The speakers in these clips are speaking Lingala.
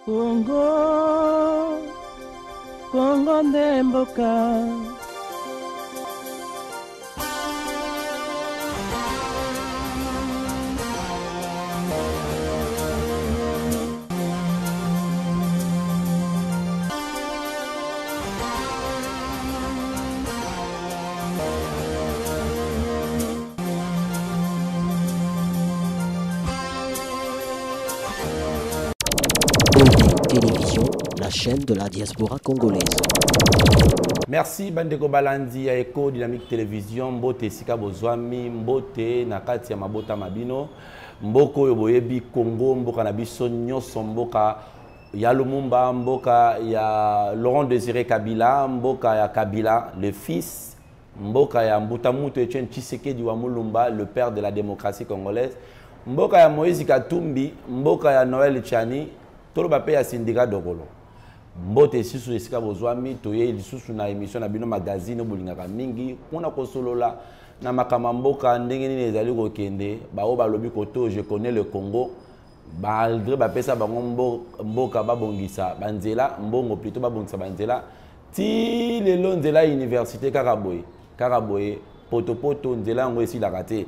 Congo, Congo ndemboka. Télévision, la chaîne de la diaspora congolaise. Merci Bandeko Balandi ya Eco Dynamique Télévision, Mbote Sika Bozwami, Mbote Nakati ya Mabota Mabino, Mboko Yoboyebi Congo, Mboka Nabiso Nyoso, Mboka ya Lumumba, Mboka ya Laurent Désiré Kabila, Mboka ya Kabila, le fils, Mboka ya Mbutamutu Etienne Tshisekedi wa Mulumba, le père de la démocratie congolaise, Mboka ya Moïse Katumbi, Mboka ya Noël Tchani, Tolo Bape ya Syndicat Dokolo. Mbote sisu esika bozwami toye lisusu na émission na bino magazine bolingaka mingi kuna kosolola na makama mboka ndenge nini ezali kokende bao balobi koto je connais le Congo malgré bapesa bango mboka babongisa banzela mbongo plutôt babongisa banzela ti lelo nzela université karaboye poto nzela ngo esi la raté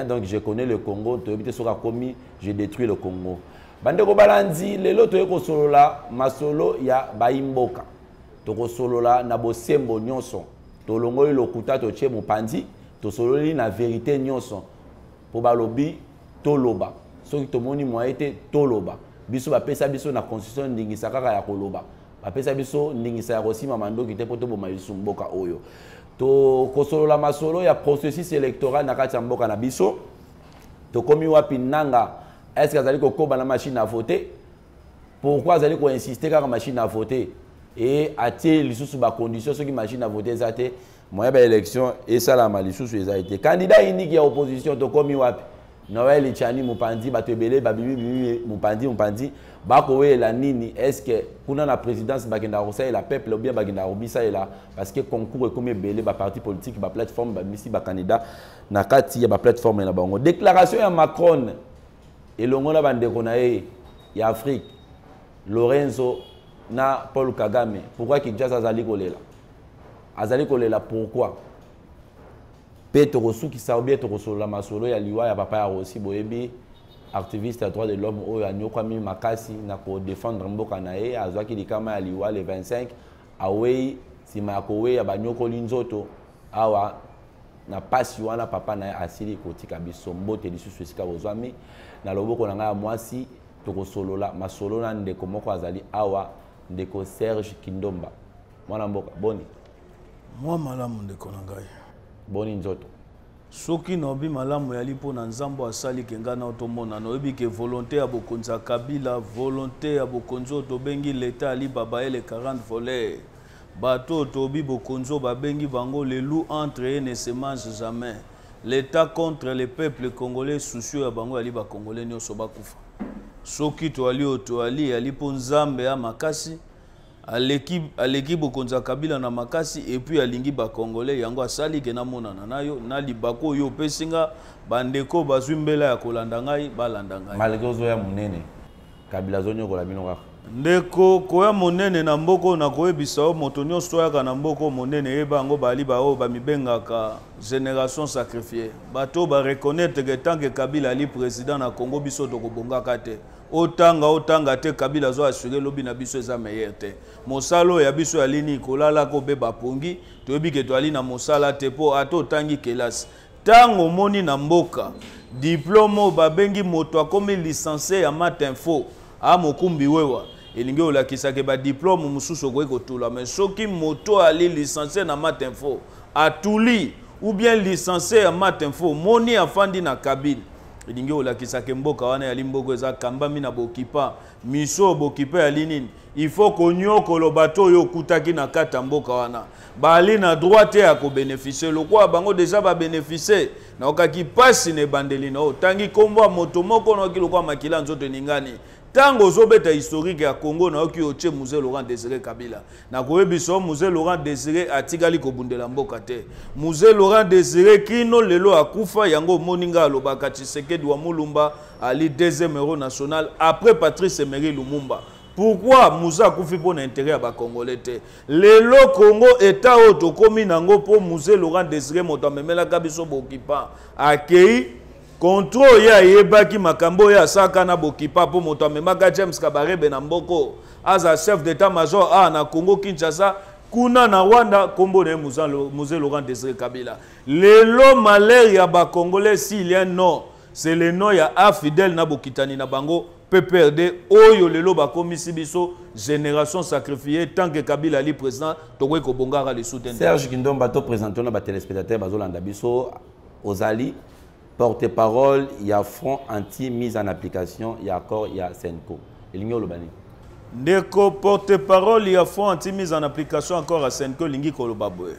donc je connais le Congo toyebi te soka komi je détruis le Congo. Bandeko Balandi, lelo toye kosolola masolo ya baimboka. Toko solola na bosembo nyonso. Tolongoli lokuta toche mopandi, to sololi na vérité nyonso. Po balobi toloba. Soki tomoni moite toloba. Biso bapesa biso na constitution ndingisa kaka ya koloba. Bapesa biso ndingisa ya kosima mandoki te poto boma biso mboka oyo. To kosolola masolo ya processus électoral na kati ya mboka na biso. To komi wapi nanga. Est-ce que vous avez la machine à voter? Pourquoi vous allez insister sur la machine à voter? Et attirer les sous conditions sur la machine à voter, ça a été moyen d'élection et ça la malice sous les été. Candidat unique à opposition, to komi wapi? Noël Etienne Mupandi, Batebele, Babibi Mupandi, Bakowe la nini. Est-ce que pour la présidence Bagenda Rosa et la peuple ou bien Bagenda Robisa est là parce que concours est comme belé ba parti politique, ba plateforme, ba missi ba candidat nakati ba plateforme na bango. Déclaration à Macron. Et l'ongo na bandeko na ya Afrique Lorenzo na Paul Kagame pourquoi Kinshasa azali kolela pourquoi Peto Rosuki Saobi to kosolola masolo ya liwa ya papa ya Rossi boyebi activiste à droit de l'homme oyo anyokwami makasi na ko défendre mboka na ye azwaki likama ya liwa le 25 awei sima kowe ya banyokoli nzoto awa na pasi wana papa na asili kotika biso mbote lisusu esika bozwami na loboko na nga mwasi tokosolola masolo na ndeko moko azali awa ndeko Serge Kindomba mwana mboka boni mwa malamu ndeko na ngai boni nzoto soki nobi malamu yali po na nzambo asali kenga na otomona noyebi ke volonté ya bokonza Kabila volonté ya bokonzo tobengi l'état ali baba ele 40 volets bato tobi bokonzo babengi bango les loups entre eux ne se mangent jamais. L'État contre les peuples congolais soucieux ya bango ali ba congolais nyoso bakufa. Soki to ali ali po nzambe ya makasi aleki bokonza Kabila na makasi et puis alingi ba congolais yango asali ke na monana nayo na libako yo pesinga bandeko bazwimbela ya kolanda ngai balanda ngai. Malgré zo ya munene Kabila zonyo kola bino kaka. Ndeko koya monene na mboko na koyebisa o moto nyonso yaka na mboko monene ebango bali ba o bamibengaka génération sacrifiée bato ba reconnaître que tant que Kabila ali président na Congo biso to kobongaka te otanga te Kabila zo assurer lobi na biso eza meilleur te mosalo ya biso ya lini kolala ko be bapongi toyebi ke to ali na mosala te po ato tangi kelasi tango moni na mboka diplôme babengi moto akomi licencié ya Matinfo a mokumbi wewa elingi olakisaka ba diplôme mususu ko ekotula mais soki moto ali licencié na Matinfo atuli ou bien licencié à Matinfo moni afandi na Kabila elingi olakisaka mboka wana ya limboko eza kambami na bokipa miso bokipa ya linini il faut konyokolo bato yo kutaki na kata mboka wana bali na droit ya ko bénéficier lokwa bango déjà ba bénéficier na okaki pasi ne bandeli na otangi kombo moto moko na okilokwa makila nzoto ningani tango zobeta historique ya Congo na oki oche Musée Laurent Désiré Kabila na koyebiso Musée Laurent Désiré atikali kobundela mboka te Musée Laurent Désiré kino lelo akufa yango moninga alobaka Tshisekedi wa Mulumba ali deuxième héros national après Patrice Emery Lumumba Pourquoi Moussa Koufi pour l'intérêt à ba Congolais te? Lelo Congo état auto komi nango pour Moussa Laurent Désiré Motamemela Kabiso Bokipa accueilli contrôle ya yebaki makambo ya sakana Bokipa pour Motamemaka James Kabarebe na Mboko as chef d'état-major na Congo Kinshasa kuna na Rwanda kombo na Moussa Laurent Désiré Kabila. Lelo malheur ya ba Congolais s'il y a non, c'est le nom ya Fidèle na Bokitani na bango PPRD oyo lelo ba komisi biso génération sacrifiée tant que Kabila ali président tokoy ko bongara le soutien. Serge Kindomba to présentant na téléspectateurs bazolanda biso ozali porte-parole il y a front anti mise en application il y a accord il y a Senko. Elingo lobani. Ndeko porte-parole il y a front anti mise en application encore à Senko lingi ko lobaboye.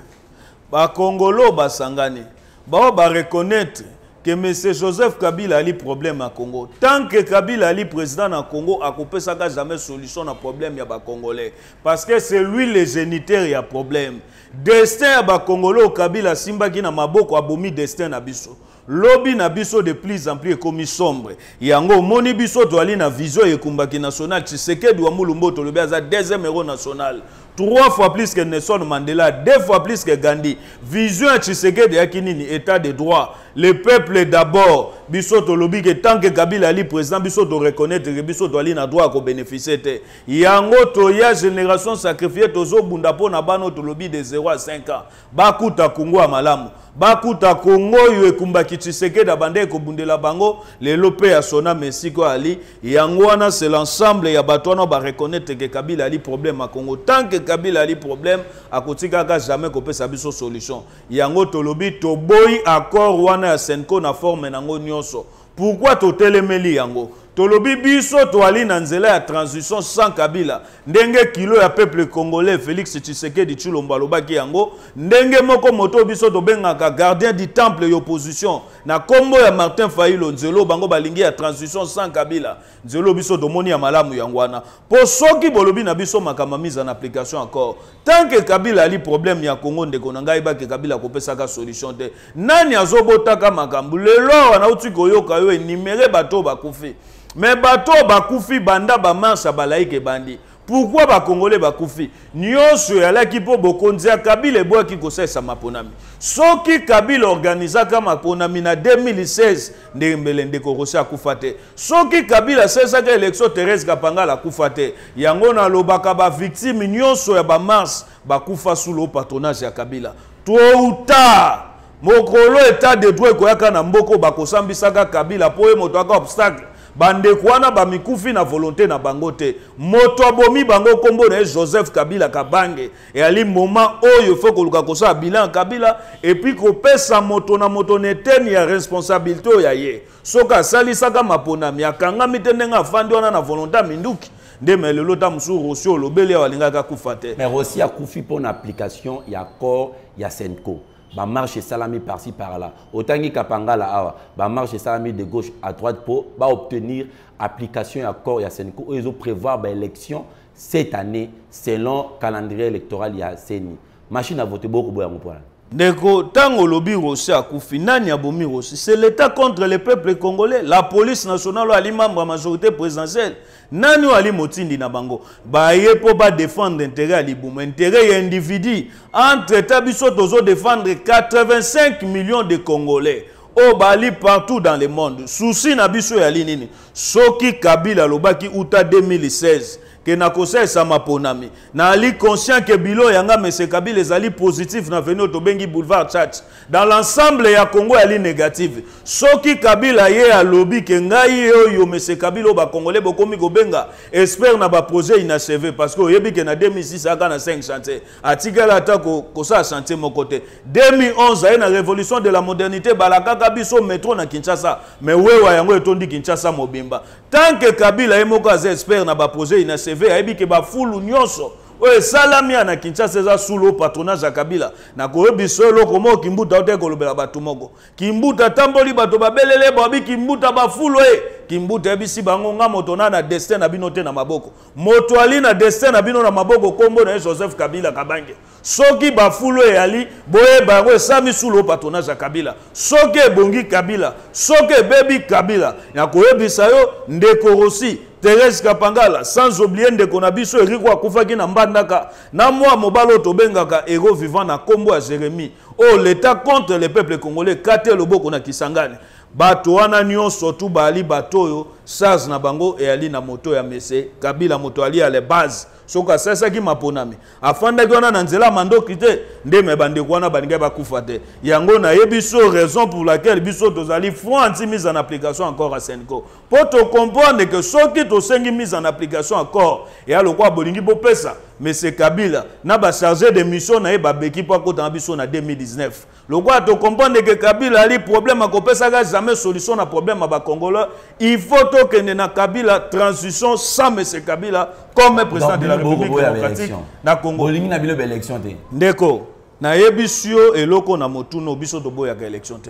Ba Congolo ba sangani. Ba reconnaître que M. Joseph Kabila a un problème à Congo. Tant que Kabila a un président à Congo, il n'y a jamais solution à problème à Congolais. Parce que c'est lui le géniteur qui a problème. Destin à Congolais, Kabila Simba qui n'a maboko abomi destin à Bisso. Lobby na biso de plus en plus comme sombre. Yango moni biso to ali na vision et kumbaki national Tshisekedi wa Mulumbo to lobi aza deuxième héros national. 3 fois plus que Nelson Mandela, 2 fois plus que Gandhi. Vision à Tshisekedi yakinini état de droit. Le peuple d'abord. Biso to lobi que tant que Kabila ali président biso to reconnaître que biso to ali na droit ko bénéficier te. Yango to ya génération sacrifiée tozo bunda po na bano to lobi de 0 à 5 ans. Bakuta Congo a malamu. Bakuta Congo yo ekumbaki Tshisekedi abande ko bundela bango le lope ya sona Mesiko ali yango wana c'est l'ensemble ya batwana ba reconnaître que Kabila ali problème à Congo tant que Kabila ali problème akotika ka jamais ko pesa biso solution yango tolobi to boy accord wana ya Senko na forme nango nyonso pourquoi to telemeli yango tolobi biso to ali na nzela ya transition sans Kabila ndenge kilo ya peuple congolais Félix Tshisekedi Tshilombo alobaki yango ndenge moko moto biso to bengaka gardien du temple et opposition na kombo ya Martin Fayulu nzelo bango balingi ya transition sans Kabila nzelo biso to moni ya malamu yangwana po soki bolobi na biso makama mise en application encore tant que Kabila ali problème ya Congo ndeko na ngai ba ke Kabila kopesa ka solution te nani azobotaka makambu lelo wana uti koyoka yo enimere bato bakufi. Mais bato bakufi banda ba marche balaike bandi. Pourquoi ba Congolais bakufi? Nyonso ya la kipo bokonzia Kabila eboa ki kosesa maponami. Soki Kabila organisa kama maponami na 2016 ndembele ndeko rosia kufate. Soki Kabila sesa ka élection Thérèse Kapangala kufate. Yango na lobaka ba victime nyonso ya ba marche bakufa sous le patronage ya Kabila. Tôt ou tard mokolo état de droit koyaka na mboko bakosambisaka Kabila po e moto aka obstacle. Bande kwana ba mikufi na volonté na bangote moto abomi bango kombo na Joseph Kabila Kabange et ali moment oyo faut koluka kosa bilan Kabila et puis ko pesa moto na moto neteni ya responsabilité ya ye soka salisaka maponami akanga mitenenga fandi wana na volonté minduki ndeme lelo ta musu Rosio lobele walingaka kufate mais aussi a kufi pour une application ya accord ya Senko. Ba marche salami par-ci par-là. Autant que Kapangala awa, ba marche salami de gauche à droite pour ba obtenir application et accord ya Senko. Ils ont prévoir ba élection cette année selon calendrier électoral ya Seni. Machine à voter beaucoup boya mon point. Ndeko tango lobi Rossi akufi nani abomi Rossi c'est l'état contre le peuple congolais la police nationale ali membre à majorité présidentielle nani ali motindi na bango ba yepo ba défendre intérêt ali boum intérêt individu entre état biso tozo défendre 85 millions de Congolais au bali partout dans le monde souci na biso ya nini soki Kabila lobaki uta 2016 que na conseil sa maponami na ali conscient que bilo yanga monsieur Kabila les ali positif na venir to bengi boulevard chat dans l'ensemble ya Congo ali négative soki Kabila ye a lobby que ngai yo monsieur Kabila ba congolais bokomi ko benga espère na ba projet inachevé parce que yebi que na 2006 aka na 5 chantiers atikala ta ko sa chantier mon côté 2011 a na révolution de la modernité balaka biso métro na Kinshasa mais wewa yango etondi Kinshasa mobimba tant que Kabila ye moko az espère na ba projet inachevé aibi ke ba fulu nyonso oye salami na Kinshasa za sous le patronage ya Kabila na koyebi solo komo kimbuta ote kolobela batu moko kimbuta tamboli bato babelele babi kimbuta ba fulu Kimbuta bisi bango nga moto na destin na bino te na maboko. Moto ali na destin na bino na maboko kombo na Joseph Kabila Kabange. Soki bafulo yali boye bango sami sulo patronage ya Kabila. Soki bongi Kabila, soki baby Kabila. Ya koyebisa yo ndeko Rossi, Thérèse Kapangala, sans oublier ndeko na biso Eric Wakufaki na mbandaka na moi mobalo tobengaka héros vivant na kombo ya Jérémie. Oh, l'État contre le peuple congolais, kate loboko na Kisangani. Bato wana nyonso tu bali bato yo SARS na bango e ali na moto ya mese Kabila moto ali à la base soka sasa ki maponami afanda ki wana na nzela mandoki te nde me bande wana baninga bakufa te yango na yebiso raison pour laquelle biso tozali fond anti mise en application encore à Senko pour te comprendre que soki to sengi mise en application encore et alors quoi bolingi bopesa mais c'est Kabila na ba chargé de mission na ba beki pa kota biso na 2019 le quoi te comprendre que Kabila ali problème a kopesa ga jamais solution na problème ba Congolais il faut que na Kabila transition sans monsieur Kabila comme président de la République démocratique na Congo bolingi na bilo élection te ndeko na yebisio eloko na motuno biso to boya ka élection te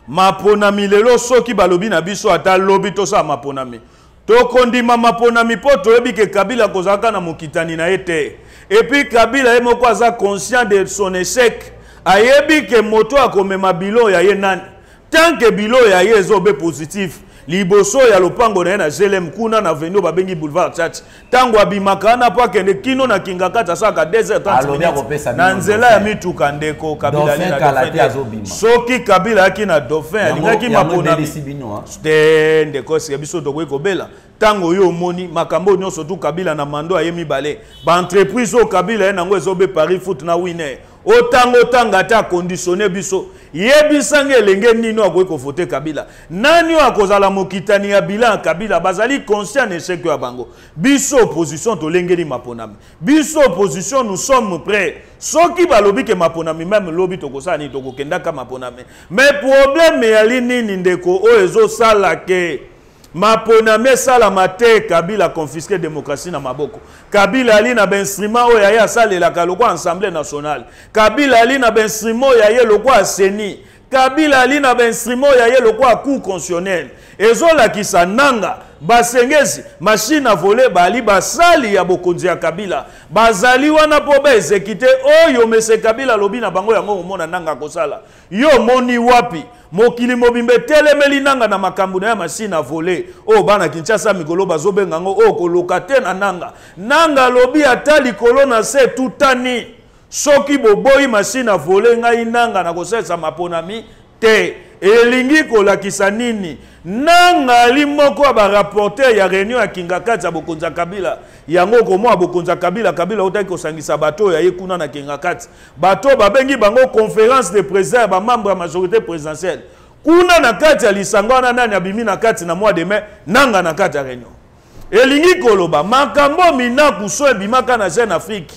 maponami lelo soki balobi na biso ata lobi to sa maponami to kondima maponami po to yebi ke Kabila kozaka na mokitani na ete et puis Kabila emoko aza conscient de son échec ayebi ke moto akomema bilo ya ye nani tant que bilo ya ye ezobe positif liboso ya lopango na JLM kuna na venue babengi boulevard Church tango abimaka na pa kende kino na kingakata saka 2h30 na nzela ya mituka ndeko Kabila ali na soki Kabila aki na dauphin alingaki mapona ndeko si biso to ko bela tango yo moni makambo nyonso tu Kabila na mando ayemi bale ba entreprise o Kabila nango ezobe Paris Foot na winner otango tanga ta conditionner biso yebisange elenge nino akoki kovote Kabila nani akozala mokitani ya bilan Kabila bazali conscient échec ya bango biso opposition to lengeli maponami biso opposition nous sommes prêts soki balobi ke maponami même lobi to kosala ni to kokenda ka maponami mais problème ya nini ndeko o ezo sala ke maponami sala mate Kabila confisqué démocratie na maboko Kabila ali na instrument o ya salela ka lokwa assemblée nationale Kabila ali na instrument ya ye lokwa seni Kabila ali na instrument ya ye lokwa cour constitutionnel ezola kisa nanga basengezi machine à voler bali basali ya bokonzi ya Kabila bazali wana po ba exécuter oyo mese Kabila lobi na bango yango omona nanga kosala yo moni wapi mokili mobimbe telemeli nanga na makambo na ya machine à voler o bana Kinshasa mikolo bazobenga ngo o koloka te na nanga lobi atali kolona se tutani soki boboyi machine à voler ngai nanga na kosetsa maponami te elingi kolakisa nini nanga limoko ba rapporteur ya réunion ya Kingakati ya bokonza Kabila yango ko mwa bokonza Kabila otaki kosangisa bato ya yekuna na Kingakati bato babengi bango conférence de présidents ba membre ya majorité présidentielle kuna na kati ya lisangwana nani abimi na kati na mois de mai nanga na kati ya réunion elingi koloba makambo minaku so ebimaka na Jeune Afrique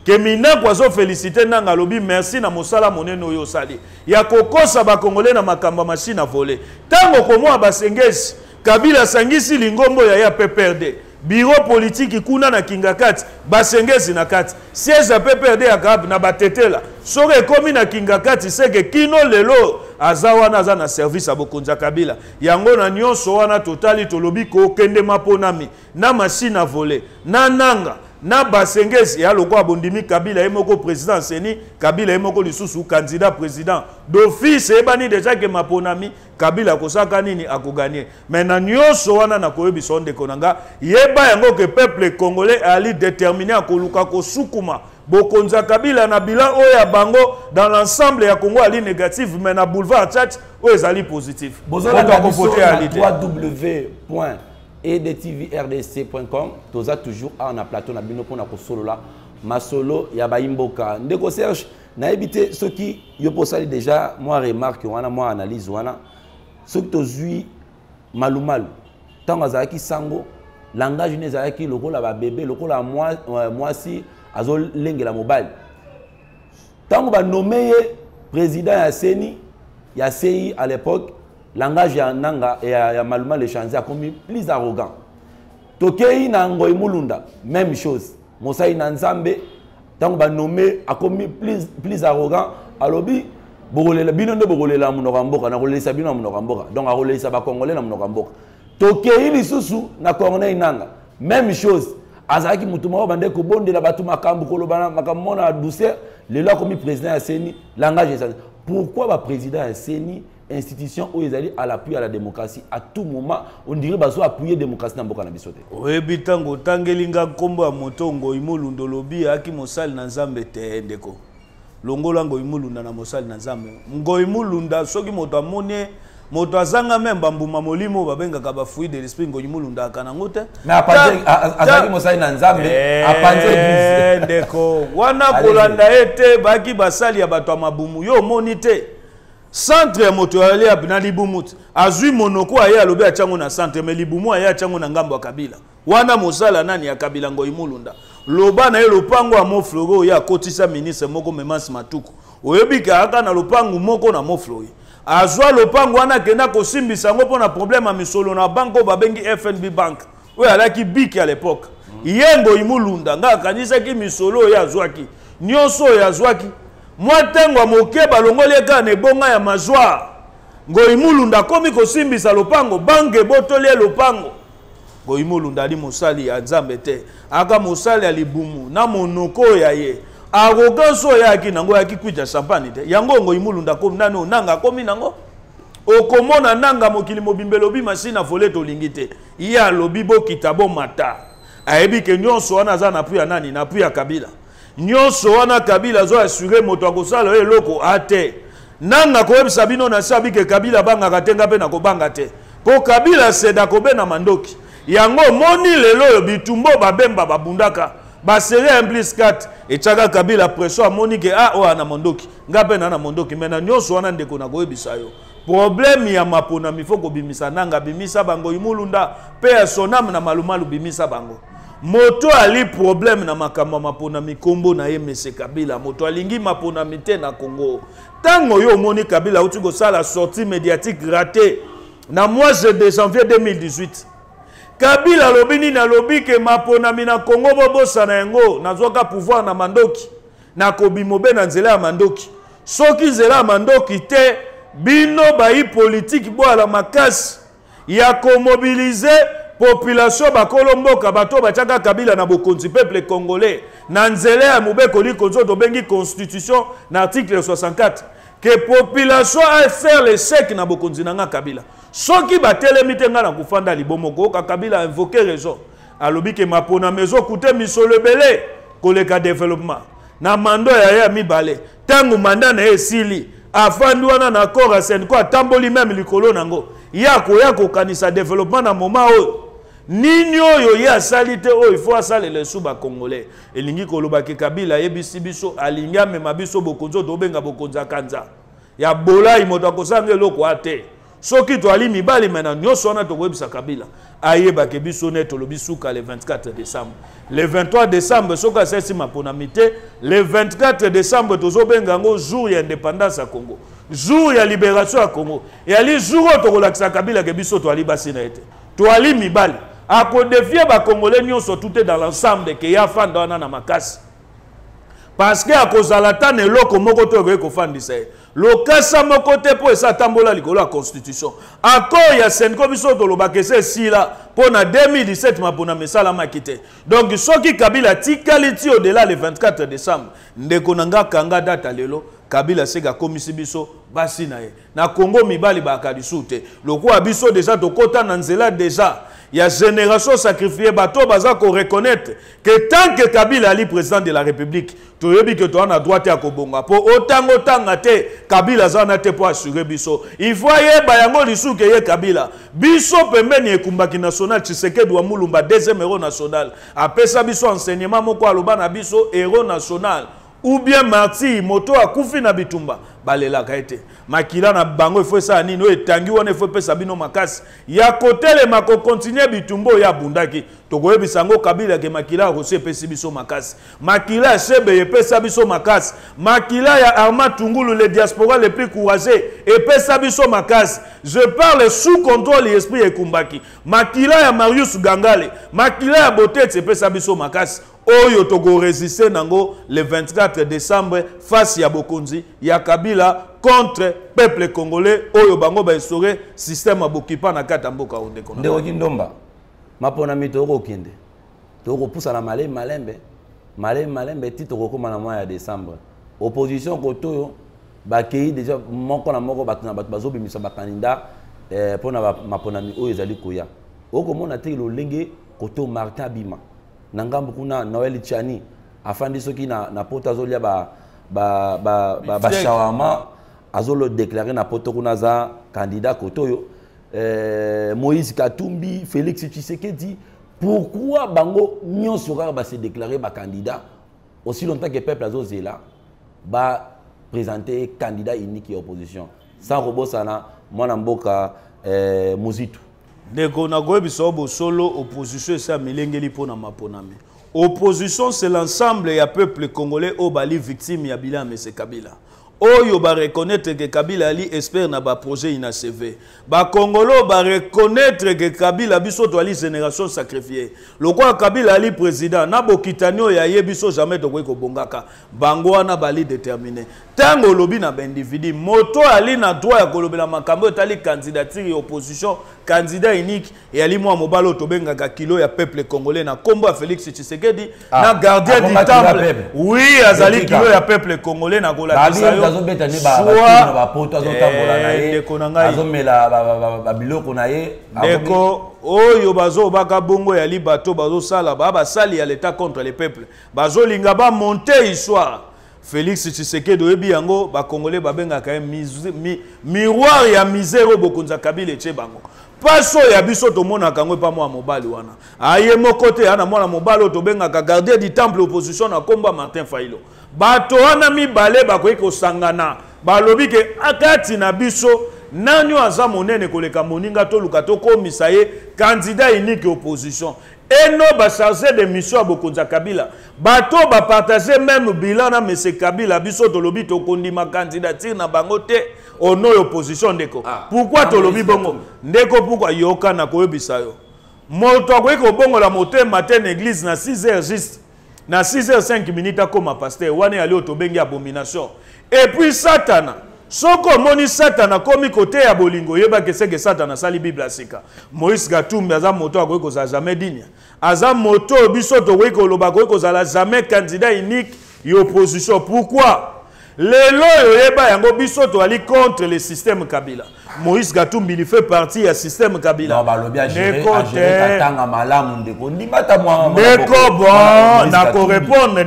que mina kwazo féliciter nanga lobi merci na mosala monene oyo sali ya kokosa ba congolais na makamba machine à voler tango komo basengesi Kabila sangisi lingombo ya PPRD bureau politique kuna na Kingakati basengesi na kati siège ya PPRD ya Kab na batetela sore komi na Kingakati seke kino lelo azawana za na service abokonza Kabila yango na nyonso wana totali tolobi ko kende maponami na machine à voler na nanga na basengesi ya lokwa bondimi Kabila emoko président seni Kabila emoko lisusu candidat président d'office ebani déjà que maponami Kabila kosaka nini akoganye mais na nyonso wana na koyebiso ndeko nanga yeba yango que peuple congolais ali déterminé akoluka kosukuma bokonza Kabila na bilan oya bango dans l'ensemble ya Congo ali négatif mais na boulevard Tchatch o ezali positif edtvrdc.com toza toujours en plateau na bino pona ko solo la masolo ya baimboka ndeko Serge na ebité ce qui yo posali déjà moi remarque wana moi analyse wana ce que tozui malumalu tango azaki sango langage ne azaki lokola ba bébé lokola moi si azo lengela mobile tango ba nommé président ya Seni ya CI à l'époque langage ya nanga ya maluma le chanza comme plus arrogant tokei na ngoi mulunda même chose mosai na nzambe tango ba nommé a commis plus arrogant alobi bogolela bino ndo bogolela munoko mboka na kolesa bino munoko mboka donc a kolesa ba congolais na munoko mboka tokei lisusu na Corneille Nanga même chose azaki mutuma bande ko bondela batu makambu kolobana makamona douceur le là comme président ya Seni langage ça pourquoi ba président ya Seni institution où ils allaient à l'appui à la démocratie à tout moment on dirait bazo appuyer démocratie na mboka na biso te oyebi tango tangelinga kombo ya motongo imulundo lobi aki mosali na nzambe te ndeko longola ngo imulunda na mosali na nzambe ngo imulunda soki moto amone moto azanga memba mbuma molimo babengaka ba fruit de l'esprit ngo imulunda kana ngote mais azaki mosali na nzambe apanze église ndeko wana kolanda ete baki basali ya bato mabumu yo monite centre ya moto ali abina libumut azui monoko aya alobi achango na centre mais libumu aya achango na ngambo ya Kabila wana mosala nani ya Kabila ngo imulunda loba na ye lopango ya mofloro ya kotisa ministre moko Memansi Matuku oyebika aka na lopango moko na mofloro azwa lopango wana kenda kosimbisa ngo pona problème ya misolo na banko babengi FNB Bank oyo alaki biki à l'époque yengo imulunda nga kanisa ki misolo ya azwaki nyonso ya azwaki mwatengo moke balongoli eka ne bonga ya mazwa ngo imulunda komi kosimbisa lopango bange botoli lopango ngo imulunda ali mosali ya nzambe te aka mosali ya libumu na monoko ya ye agoganso yaki nango yaki kwija champagne te yango ngo imulunda komi nano nanga komi nango okomona nanga mokili mobimbelo bi machine volé to lingite ya lobi bo kitabo mata ayebi ke nyonso wana za na puya nani na puya Kabila nyonso wana Kabila zo assurer moto akosala eloko ate nanga koyebisa bino na sabi ke Kabila banga katenga pe na kobanga te po Kabila seda kobena mandoki yango moni lelo bitumbo babemba babundaka basere impliskat echaka Kabila pression moni ke o ana mondoki ngape na mondoki mena nyonso wana ndeko na koyebisa yo problème ya mapona mifoko bimisa nanga bimisa bango imulunda pe sonam na malumalu bimisa bango moto ali problème na makamba mapona mikombo na ye mese Kabila moto alingi mapona mite na Congo tango yo moni Kabila uti ko sala sortie médiatique ratée na mois de janvier 2018 Kabila lobini na lobi ke mapona mina Congo bobosa na yango nazoka pouvoir na mandoki na kobimobe na nzela ya mandoki soki nzela ya mandoki te bino bayi politique boala makasi ya komobiliser population bakolomboka bato bachaka Kabila na bokonzi peuple congolais na nzela ya mubeko likonzo to bengi constitution na article 64 que population a faire les chèques na bokonzi nanga Kabila soki batelemi te nga na kufanda libomoko ka Kabila invoquer raison alobi ke mapona mezo kute misolo belé koleka développement na mando ya mibale tangu manda na esili afandi wana na kora sen ko atamboli même likolo nango yako kanisa développement na moment oyo nini oyo ya salite oyo il faut asale le suba congolais elingi koloba ke Kabila yebisi biso alinga mema biso bokonzo to benga bokonza kanza ya bola imoto akosanga eloko ate soki to ali mibali mena nyonso wana to webisa Kabila ayeba ke biso neto lo bisuka le 24 décembre le 23 décembre soka sesi mapona mité le 24 décembre tozo benga ngo jour ya indépendance ya Congo jour ya libération ya Congo et ali jour to kolakisa Kabila ke biso to ali basina ete to ali mibali ako défier ba congolais nyonso tout dans l'ensemble que ya fanda wana na makasi parce que akozala tane loko moko to ko fandisa lokasa moko te po esa tambola likolo ya constitution accord ya Senko biso to lobaka se sila pona 2017 mapona mesala makite donc soki Kabila tikaliti au delà le 24 décembre ndeko nanga kanga data lelo Kabila sega komisi biso basi na ye na Congo mibali ba kadisute lokwa biso déjà to kota na nzela déjà ya génération sacrifiée bato baza ko reconnaître que tant que Kabila ali président de la République to yebi que to na droite ya kobonga po otango tanga te Kabila zana te po assurer biso il faut yeba yango lisuke ye Kabila biso pembeni ekumbaki national Tshisekedi wa Mulumba deuxième héros national apesa biso enseignement moko aloba na biso héros national ou bien martyr moto akufi na bitumba balela kaete makila na bango il faut ça nini o etangi wana il faut pesa bino makasi ya kotele mako continuer bitumbo ya bundaki tokoyebisa ngo Kabila ke makila ko se pesi biso makasi makila sebe epesa biso makasi makila ya Armand Tungulu le diaspora le plus courageux epesa biso makasi je parle sous contrôle esprit ekumbaki makila ya Marius Gangale makila ya Botete epesa biso makasi oyo togo résister nango le 24 décembre face ya bokonzi ya Kabila contre peuple congolais oyo bango ba instaurer système abokipa na kata mboka ondeko ndeko kindomba mapona mitoko kinde toko poussa na malembe tito kokoma na mois ya décembre opposition kotoyo bakei déjà moko na moko bato na bato bazobimisa ba candidat pona maponami oyo ezali koya okomona te lolenge koto Martin Bima na ngambu kuna Noël Chani afandi soki na poto azolia ba shawama azolo déclarer na poto kuna za candidat kotoyo Moïse Katumbi, Félix Tshisekedi, pourquoi bango nyonso kaka ba se déclarer ba candidat aussi longtemps que peuple azozela ba présenter candidat unique et opposition sans robosana mwana mboka Muzitu ndeko na goye biso solo opposition ça milengeli pona maponami opposition c'est l'ensemble ya peuple congolais au bali victime ya bilan M. Kabila oyo ba reconnaître que Kabila ali espère na ba projet inachevé ba Congolo ba reconnaître que Kabila biso to ali génération sacrifiée lokwa Kabila ali président na bokitanio ya ye biso jamais to ko bongaka bango wana bali déterminé tango lobi na individu moto ali na droit ya kolobela makambo etali candidature ya opposition candidat unique et ali mwa mobalo to bengaka kilo ya peuple congolais na kombo Félix Tshisekedi na gardien du temple oui azali kilo ya peuple congolais na gola bisayo azobeta ne ba poto azotambola na ye azomela ba biloko na ye ndeko oyo bazo baka bongo ya libato bazo sala ba sali ya l'état contre les peuples bazo linga ba monter histoire Félix Tshisekedi oyebi yango ba congolais babenga ka miroir ya misère bokonza Kabila eche bango paso ya biso to mona kango pa mwa mobali wana aye mokote ana mwana mobali to benga ka gardien du temple opposition na komba Martin Fayilo bato wana mibale bakoki kosangana balobi ke akati na biso nanyo aza monene koleka moninga to luka to komisa ye candidat unique opposition eno ba chargé de mission bokonza Kabila bato ba partager même bilan na M. Kabila biso to lobi to kondima candidature na bango te ono opposition ndeko pourquoi to lobi bongo ndeko pourquoi yoka na koyebisa yo moto akoki kobongola motema te na église na 6h juste na 6h05 minutes comme pasteur wane ali otobengi abomination et puis satana soko moni satana komi côté ya bolingo yeba que c'est que satana sali bible sika Moïse Katumbi aza moto akoki kozala jamais digne aza moto biso to koki koloba akoki kozala jamais candidat unique et opposition pourquoi lelo yeba yango biso to ali contre le système Kabila Moïse Katumbi il fait partie du système Kabila. Non, bah le bien géré katanga malamu ndeko ndimata mwa ndeko bon na ko répondre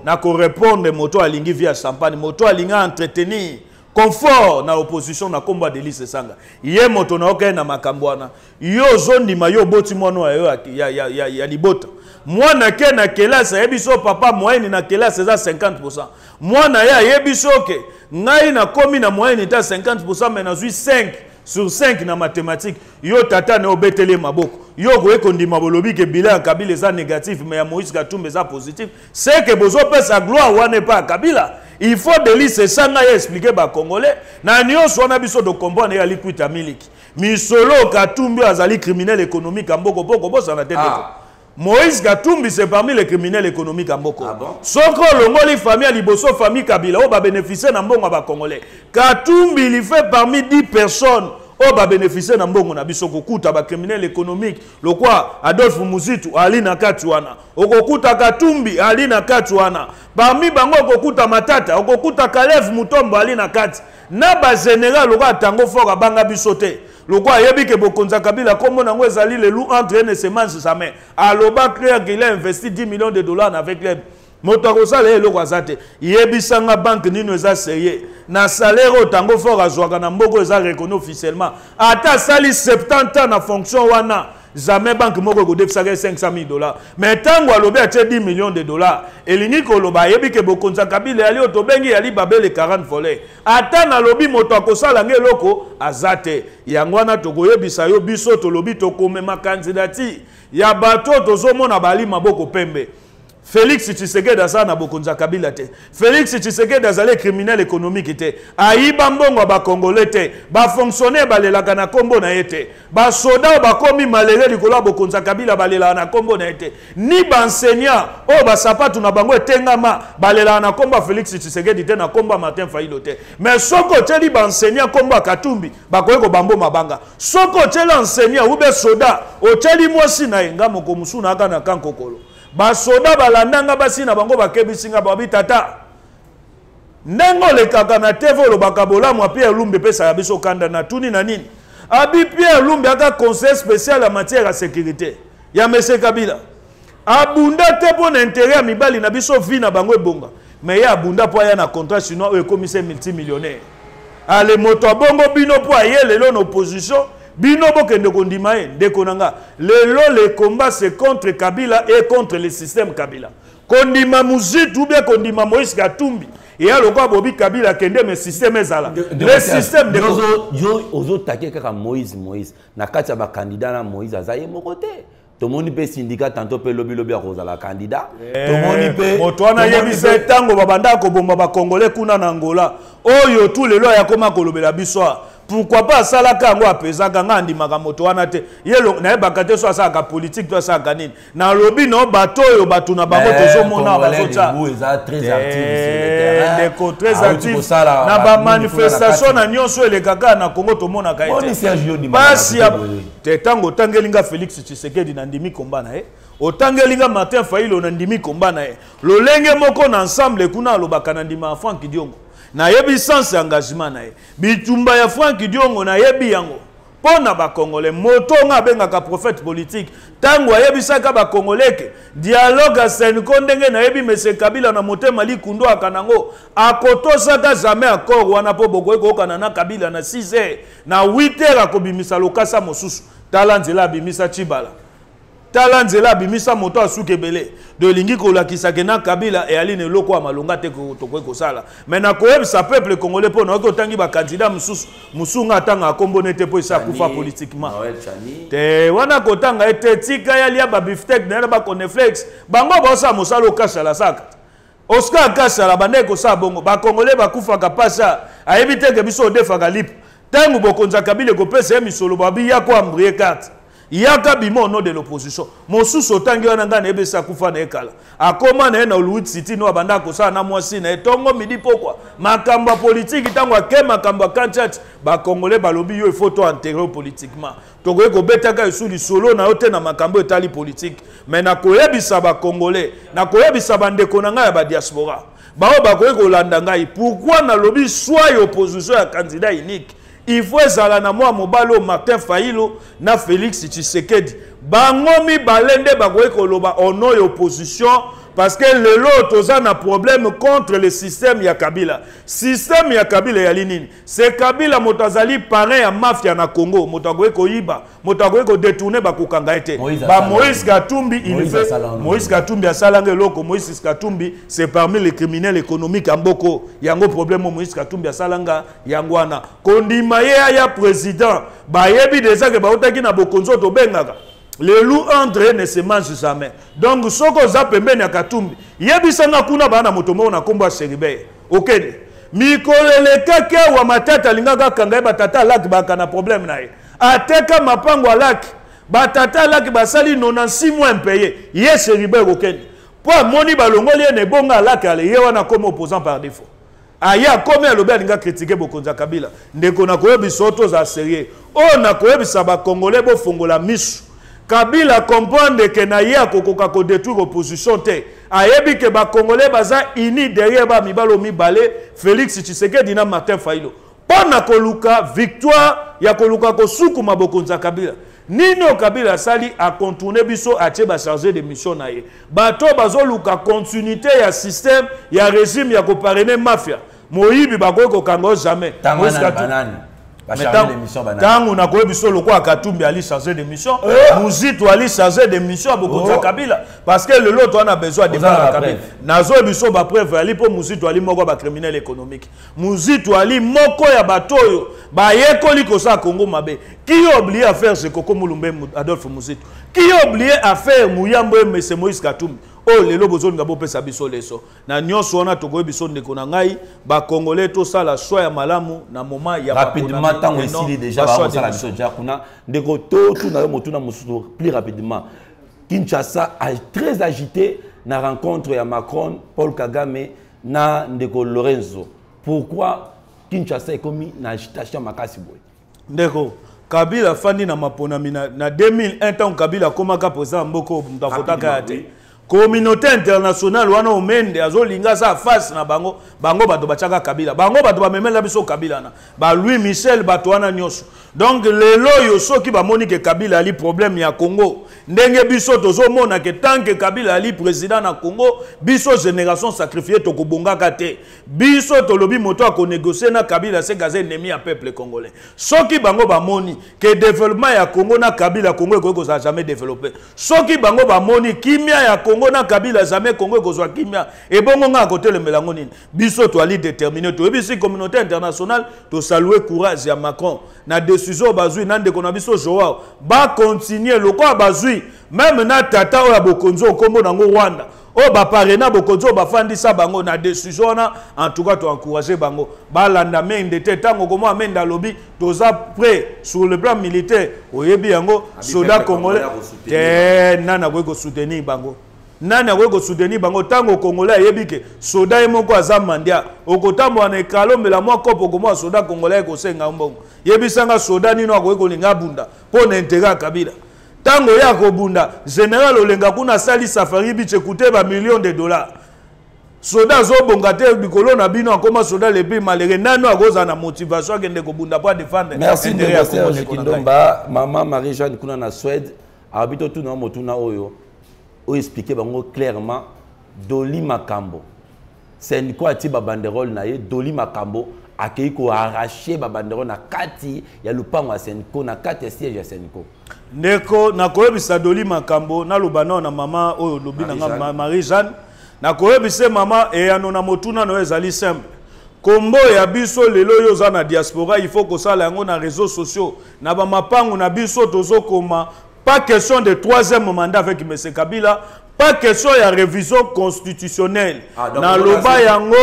na ko répondre moto alingi via champagne moto alinga entretenir confort na opposition na komba de liste sanga ye moto na oke na makambwana yo zondima yo boti mwana ya libota mwana ke na kelasa yebiso papa moyenne na kelasa za 50% mwana ya yebiso ke ngai na komi na moyenne ta 50% mais na 5 sur 5 na mathématiques yo tata na obetele maboko yo ko ekondima bolobi ke bilan Kabila eza négatif mais ya Moïse Katumbi eza positif c'est que bozo pesa gloire wane pas Kabila il faut de liste ça na expliquer ba congolais na nyonso wana biso de comprendre ya likwita miliki misolo Katumbi azali criminel économique amboko poko bosa na tete Moïse Katumbi c'est parmi les criminels économiques à Mboko. Soko longoli famille liboso famille Kabila o ba bénéficier na mbongo ba congolais. Katumbi il fait parmi 10 personnes o ba bénéficier na mbongo na biso kokuta ba criminel économique. Le quoi Adolphe Muzitu ali na katuana. Okokuta Katumbi ali na katuana. Parmi bango okokuta Matata, okokuta Kalev Mutombo ali na kati. Na ba général lo kwa tango fora banga bisote. Le quoi yebi ke bokonza Kabila comme on a ezali le loup entre ne se mange jamais. Aloba clair qu'il a investi 10 millions de dollars avec les motokosa le lo kwazate. Yebi sanga banque nino eza sérieux. Na salaire au tango fort azwaka na mboko eza reconnu officiellement. Ata sali 70 ans na fonction wana. Jamais banque moko ko defisa 500 000 dollars. Mais tango alobi a 10 millions de dollars. Elingi ko loba yebi ke bokonza Kabila ali otobengi ali babele 40 volets. Ata na lobi moto akosala nge loko azate. Yangwana tokoyebisa yo biso to lobi to komema candidature. Ya bato tozomona bali maboko pembe. Félix Tshisekedi aza na bokonza Kabila te. Félix Tshisekedi azali criminel économique te. Ayiba mbongo ba congolais te. Ba fonctionnaire balelaka na kombo na yete. Ba soda ba komi malere likolo bokonza Kabila balela na kombo na yete. Ni ba enseignant o ba sapatu na bango etengama balela na kombo Félix Tshisekedi te na kombo Martin Fayulu te. Mais soko teli ba enseignant kombo Katumbi ba koyeko bambo mabanga. Soko teli enseignant ube soda o teli mwasi na enga moko musuna aka na kankokolo. Basoda balandanga basi na bango bakebisinga babi tata ndengo le kaka na TV lo bakabola mwa Pierre Lumbe pesa ya biso kanda na tuni na nini abi Pierre Lumbe aka conseil spécial en matière de sécurité ya monsieur Kabila abunda te pour intérêt mibali na biso vi na bango ebonga mais ya abunda po ya na contrat sinon e commissaire multimillionnaire ale moto bongo bino po aye lelo na opposition Bino bokende kondima e ndeko nanga le combat c'est contre Kabila et contre le système Kabila. Kondima Muzitu ou bien kondima Moïse Katumbi et alors quoi Bobi Kabila kende mais système ezala. Le système de yo ozo taquer kaka Moïse na kati ya ba candidat na Moïse azaye mokote. Tout le monde peut syndicat tantôt peut lobby à cause de la candidat. Tout le monde peut. Motoana yebisa tango babanda ko bomba ba congolais kuna na Angola. Oyo tous les lois ya koma ko lobela biswa. Pourquoi pas ça la kango apesa kanga ndimaka moto wana te yelo na bakate so asa ka politique to asa kanini na lobby no bato yo batu na bango tozo mona bazota très actif ndeko très actif na ba manifestation na nyonso ele kaka na Congo to mona ka ete basi te tango tangelinga Félix Tshisekedi na ndimi komba na otangelinga Martin Fayulu na ndimi komba na lolenge moko na ensemble kuna lobaka na ndima Franck Diongo na yebi sans engagement na ye bitumba ya Franck Diongo na yebi yango pona ba congolais moto nga benga ka prophète politique tango yebi saka ba congolais ke dialogue a Senko ndenge na yebi monsieur Kabila na motema likundo akanango akoto saka jamais accord wana po bokoye ko kana na Kabila na 6h na 8h akobimisa lokasa mosusu talanzela bimisa Chibala talanzela bimisa moto asukebele de lingi ko lakisa kena Kabila et aline loko amalonga te ko ko sala mais na ko yebisa peuple congolais po na ko tangi ba candidat musunga tanga kombonete po isa kufa politiquement te wana ko tanga etetika ya lia ba biftek na ba koneflex bango ba sa mosalo kasala saka Oscar kasala bande ko sa bongo ba congolais ba kufa kapasa ayebite ke biso defaka lip tangu bokonza Kabila ko pesa misolo babi ya ko ambrier carte Yaka bimo no de l'opposition. Mosusu otangi wana ngana ebesa kufa na ekala. Akoma na na Louis City no abanda ko sa na mwasi na etongo midi pokwa. Makamba politique tango ke makamba kanchach ba congolais balobi yo photo enterrer politiquement. Tokoye ko betaka esuli solo na ote na makambo etali politique. Mais na koyebisa ba congolais, na koyebisa bandeko na nga ya ba diaspora. Bao ba koye ko landa ngai. Pourquoi na lobi soit opposition ya candidat unique? Il faut ezala na moi mobalo Martin Fayulu na Félix Tshisekedi. Bangomi balende bakoye koloba ono opposition parce que le lot toza na problème contre le système ya Kabila. Système ya Kabila ya linini. C'est Kabila motazali parrain ya mafia na Congo. Motakoye ko yiba, motakoye ko détourner bakukanga ete. Ba Moïse Katumbi il fait Moïse Katumbi asalange loko Moïse Katumbi c'est parmi les criminels économiques amboko. Yango problème Moïse Katumbi asalanga yangwana. Kondima ye ya président ba yebi déjà que ba otaki na bokonzo to bengaka. Les loups entre ne se mangent jamais. Donc, ce que vous avez fait, Katumbi, yebisanga kuna bana motomo na komba seribe. OK. Mikolele kake wa matata lingaka kanga batata lak baka na problème na ye. Ateka mapango lak batata lak basali 96 mois impayé. Ye seribe OK. Pour moni balongoli ne bonga lak ale ye wana comme opposant par défaut. Aya comme alobe alinga critiquer bokonza Kabila. Ndeko na koyebisa to za sérieux. O na koyebisa ba congolais bo fongola misu. Kabila comprendre que na ya kokoka ko détruire opposition te ayebi ke ba congolais baza ini derrière ba mibalo mibale Félix Tshisekedi na Martin Fayulu pona koluka victoire ya koluka ko suku mabokonza Kabila nino Kabila sali a contourner biso a che ba charger de mission na ye bato bazoluka continuité ya système ya régime ya ko parrainer mafia moyibi bakoy ko kango jamais Tangu na koye biso loko Katumbi ali charger de mission Muzitu ali charger de mission à bokonza Kabila parce que le lot on a besoin de Kabila nazo biso ba preuve ali po Muzitu ali moko ba criminel économique Muzitu ali moko ya batoyo ba yekoli ko sa Congo mabe qui oublie à faire ce Koko Mulumbe Adolphe Muzitu qui oublie à faire Muyambo M. Moïse Katumbi o lelo bozoni ngabo pesa biso leso na nyonso wana tokoye biso ndeko na ngai ba congolais to sala choix ya malamu na moment ya rapidement tant aussi déjà ba sala biso déjà kuna ndeko to tout na motuna mususu plus rapidement Kinshasa a très agité na rencontre ya Macron Paul Kagame na ndeko Lorenzo. Pourquoi Kinshasa est commis na agitation makasi boy ndeko Kabila fandi na maponami na 2001 tant Kabila komaka président mboko mtafotaka yate communauté internationale wana omende azolinga sa face na bango bato bachaka Kabila bango bato bamemela biso Kabila na ba Louis Michel bato wana nyonso donc lelo yo soki ba moni ke Kabila ali problème ya Congo ndenge biso tozomona ke tant que Kabila ali président na Congo biso génération sacrifiée tokobongaka te biso tolobi moto ko négocier na Kabila c'est gazé ennemi ya peuple congolais soki bango ba moni ke développement ya Congo na Kabila Congo ko ça jamais développé soki bango ba moni kimia ya Congo na Kabila jamais Congo kozwa kimia et bongo nga côté le melango nini biso to ali déterminé to ebisi communauté internationale to saluer courage ya Macron na décision bazui nande kona biso Joao ba continuer loko bazui même na tata oya bokonzo kombo nango Rwanda o ba parena bokonzo ba fandisa bango na décision na en tout cas to encourager bango ba landa mende te tango komo amenda lobby toza prêt sur le plan militaire oyebi yango soda congolais te nana ko soutenir bango nana ko soutenir bango tango congolais yebike soda emoko azamandia okotambo na ekalombela mwa kopo komo soda congolais ko senga mbongo yebisanga soda nino ko linga bunda po na intérêt Kabila tango ya ko bunda général olenga kuna sali safari biche coûter ba millions de dollars soda zo bongate bikolo na bino akoma soda le pays malheureux nano akoza na motivation akende ko bunda pour défendre merci de Kindomba maman Marie-Jeanne kuna na Suède habito tout na motuna oyo o expliquer bango clairement Doli Makambo c'est quoi ti ba banderole na ye Doli Makambo akei ko arracher ba banderole na kati ya lupango ya Senko na kati ya siège ya Senko ndeko na koyebisa Doli Makambo na lobana na mama oyo lobi na Marie-Jeanne na koyebisa mama e anona motuna no ezali simple kombo ya biso lelo yo za na diaspora il faut ko sala yango na réseaux sociaux na ba mapangu na biso tozokoma pas question de troisième mandat avec M. Kabila, pas question de révision constitutionnelle. Na loba yango,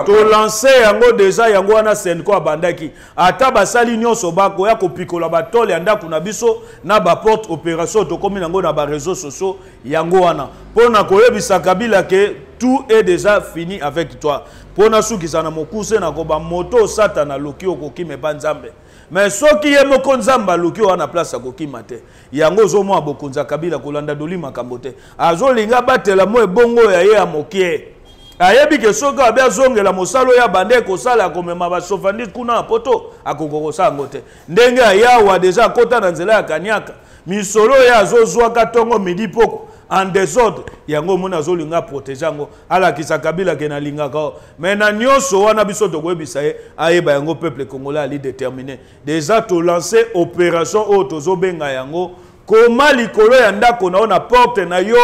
to lancer yango déjà yango wana senko abandaki. Ata basali nyonso bako ya kopikola batole anda kuna biso na ba porte opération to komi yango na ba réseaux sociaux yango wana. Pona koyebisa Kabila que tout est déjà fini avec toi. Pona suki na mokuse na ko ba moto satana loki okoki me banzambe. Mais ce qui est moko nzamba luki wana place akokima te yango zomo abokonza Kabila kolanda Doli Makambo te azolinga batela mo ebongo ya ye ya mokie ayebi ke soka abia zongela mosalo ya bande ko sala komema ba sofandis kuna poto akokoko ngote ndenge ayawa deja kota na nzela ya kaniaka misolo ya azozwa katongo midi poko en désordre yango mona zolinga protéger yango ala kisa Kabila ke na lingaka mais na nyonso wana biso to koyebisa ye ayeba yango peuple congolais ali déterminé déjà to lancer opération o tozo benga yango koma likolo ya ndako na ona porte na yo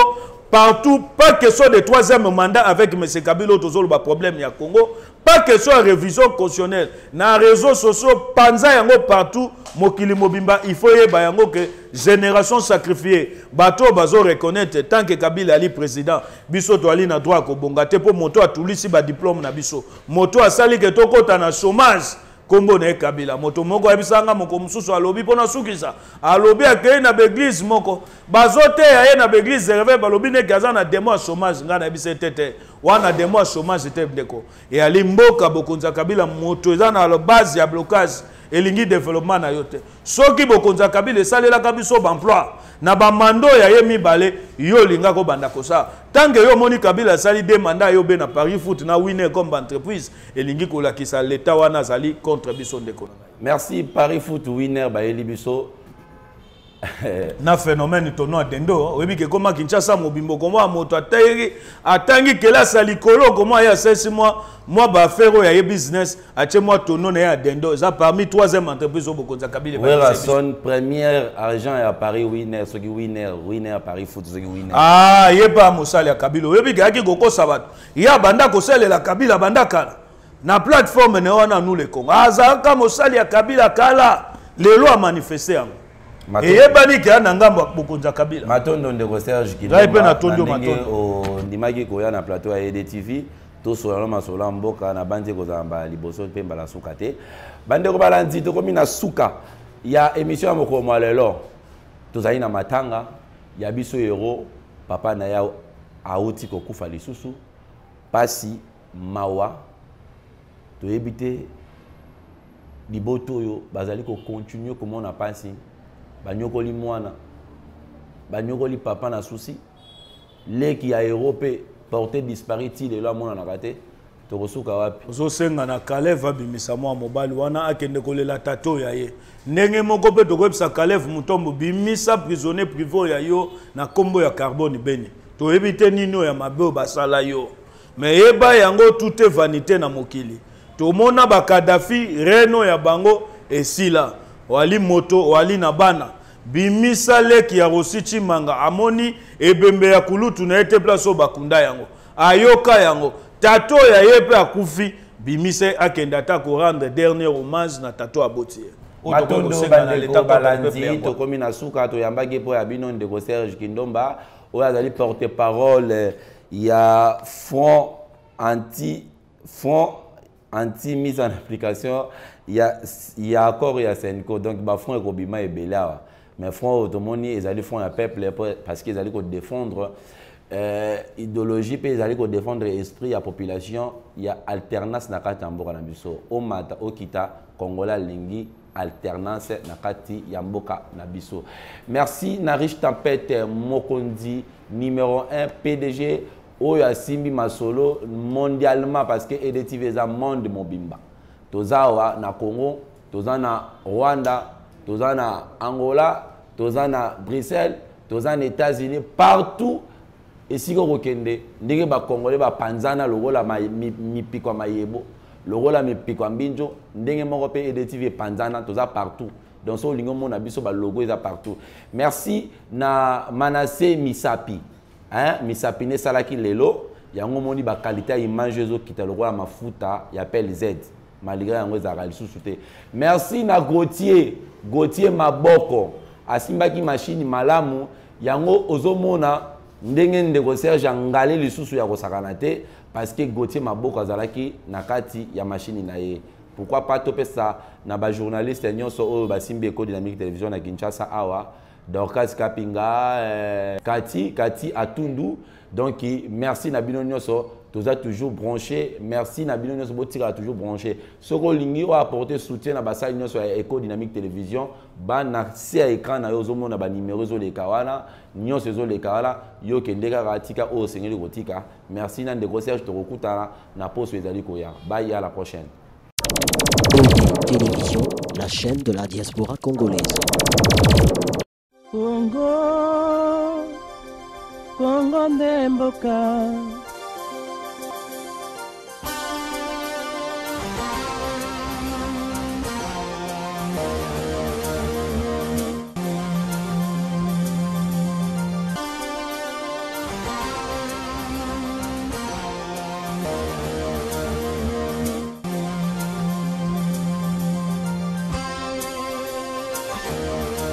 partout pas question de troisième mandat avec M. Kabila tozolo ba problème ya Congo pas question de révision constitutionnelle na réseaux sociaux panza yango partout mokili mobimba il faut yeba yango que génération sacrifiée bato bazo reconnaître tant que Kabila ali président biso to ali na droit ko bongate po moto atulisi ba diplôme na biso moto asali ke tokota na chômage kombo na Kabila moto moko abisanga moko mususu alobi pona sukisa alobi akei na église moko bazote ya na église reve balobi ne gaza na demo ya chômage ngana bise tete wana demo ya chômage te ndeko et ali mboka bokonza Kabila moto eza na la base ya blocage elingi développement na yote soki bokonza Kabila salela kabiso emploi na ba mando ya ye mibale yo linga ko banda kosa tange yo moni Kabila sali de mandat yo be na Paris Foot na winner comme entreprise elingi ko lakisa l'état wana zali contre biso ndeko. Merci Paris Foot winner ba eli biso na phénomène tono atendo webi ke koma Kinshasa mobimbo koma moto atangi kelasa likolo koma ya 6 mois moi ba faire ya business ache moi tono na ya dendo ça parmi troisième entreprise au bokonza Kabila ba son premier argent à Paris winner ce qui winner Paris Foot ce qui winner ah yeba mosali ya Kabila webi ke aki goko sabato ya banda ko selela Kabila banda kala na plateforme ne wana nous le Congo azaka mosali ya Kabila kala lelo a manifester Et yebani ki ana ngambo bokonza Kabila. Matondo ndeko Serge ki. Ngai pe na tondio matondo. Ndimaki koya na plateau ya EDTV. To solo masola mboka na bandi kozamba liboso pe mbala suka te. Bande ko balanzi to komi na suka. Ya émission ya moko lelo. Tozali na matanga ya biso hero papa na ya auti ko kufa lisusu. Pasi mawa to ebite liboto yo bazali ko continuer comment on a passé banyokoli mwana banyokoli papa na souci leki ya Europe porté disparité de la mona na raté to kosuka wapi zo senga na Kalev abimisa mwa mobali wana akende kolela tato ya ye ndenge moko pe to kopsa Kalev mutombo bimisa prisonnier privé ya yo na kombo ya carbone beni to ebite nino ya mabe basala yo mais yeba yango tout est vanité na mokili to mona ba Kadhafi reno ya bango esila wali moto wali na bana bimisa leki ya Rosichi manga amoni ebembe ya kulutu na ete place bakunda yango ayoka yango tato ya yepe akufi bimisa akenda ta ko rendre dernier hommage na tato abotie matondo bandeko balanzi to komi na suka to yambaki po ya bino ndeko Serge Kindomba oya zali porte parole ya front anti mise en application il y a accord ya Senko donc ba front ko bima e belawa mais front automoni ezali front ya peuple parce qu'ils allaient défendre idéologie pe ezali ko défendre esprit ya population ya alternance na kati mboka na biso o mata o kita kongola lingi alternance na kati ya mboka na biso. Merci na Riche Tempête Mokondi numéro 1 PDG Oya Simbi Masolo mondialement parce que EDTV est un monde mobimba. Tozawa na Congo, toza na Rwanda, toza na Angola, toza na Bruxelles, toza na États-Unis, partout. Et si vous regardez, ndenge ba Congolais ba panzana logo la mi pikwa mayebo, logo la mi pikwa mbinjo, ndenge moko pe EDTV panzana toza partout. Donc so lingo mona biso ba logo eza partout. Merci na Manassé Misapi. Hein, misapine salaki lelo yango moni ba qualité ya image ezo kita lokola mafuta ya PLZ malgré yango ezaka lisusu te. Merci na Gauthier Maboko asimbaki machine malamu yango ozomona ndenge ndeko Serge ngale lisusu ya kosakana te parce que Gauthier Maboko azalaki na kati ya machine na ye. Pourquoi pas topesa na ba journaliste nyonso oyo basimbi Eko Dynamique Télévision na Kinshasa awa Dorcas Kapinga, Kati Atundu. Donc, merci Nabino Nyoso, tu as toujours branché. Merci Nabino Nyoso, tu as toujours branché. Ce que Lingi a apporté soutien à Bassa Nyoso à Eko Dynamique Télévision. Ban accès à écran na yozomo na ba numéro zo le kawana, Nyoso zo le kawana, yo kendeka ratika o Seigneur Gotika. Merci Nandeko Serge te recoutara na poste ezali koya. Bye à la prochaine. Télévision, la chaîne de la diaspora congolaise. Congo ndemboka